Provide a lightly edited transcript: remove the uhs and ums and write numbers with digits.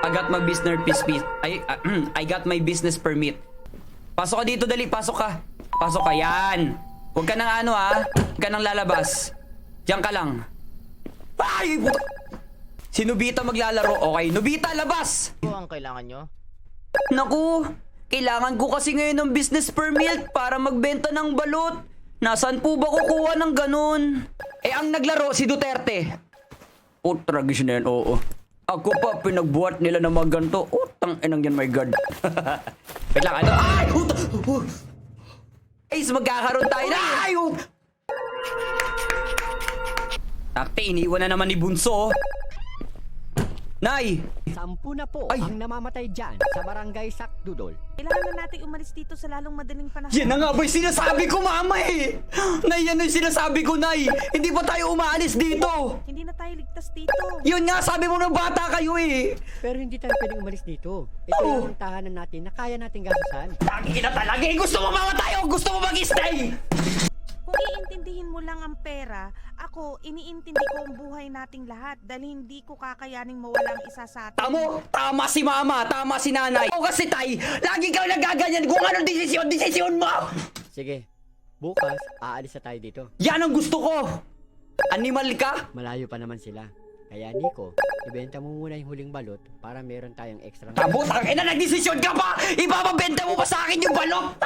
I got my business permit. I got my business permit. Pasok ka dito, dali. Pasok ka. Pasok ka. Yan. Huwag ka nang ano, ha. Huwag ka nang lalabas. Diyan ka lang. Ay! Si Nobita maglalaro. Okay, Nobita, labas! Ano ang kailangan nyo? Naku, kailangan ko kasi ngayon ng business permit para magbenta ng balot. Nasaan po ba kukuha ng ganun? Eh, ang naglaro, si Duterte. Oh, tragis na yan, oo. Ako pa, pinagbuhat nila ng mga ganito. Oh, tang-inang yan, my God. Wait lang, ano? Ay! Ay, magkakaroon tayo na! Ay! Takte, iniwan na naman ni Bunso. Nay! 10 na po Ay. ang namamatay dyan sa barangay Sakdudol. Kailangan na natin umalis dito sa lalong madaling panahon. Yan na nga ba yung sinasabi ko, mama eh! Nay, yan yung sinasabi ko, Nay! Hindi pa tayo umaalis dito! Hindi na tayo ligtas dito. Yun nga, sabi mo ng bata kayo eh! Pero hindi tayo pwedeng umalis dito. Ito Oh. lang ang tahanan natin na kaya nating gastusan. Lagi na talaga eh! Gusto mo mamatay o gusto mo mag-stay? Kung iintindihin mo lang ang pera, ako, iniintindi ko ang buhay nating lahat dahil hindi ko kakayaning mawala ang isa sa atin. Tama si mama, tama si nanay. O kasi tay, lagi kang nagaganyan kung anong desisyon mo! Sige, bukas aalis na tayo dito. Yan ang gusto ko! Animal ka? Malayo pa naman sila. Kaya Nico, ibenta mo muna yung huling balot para meron tayong extra. Kabutang ina, nagdesisyon ka pa! Ibababenta mo pa sa akin yung balot!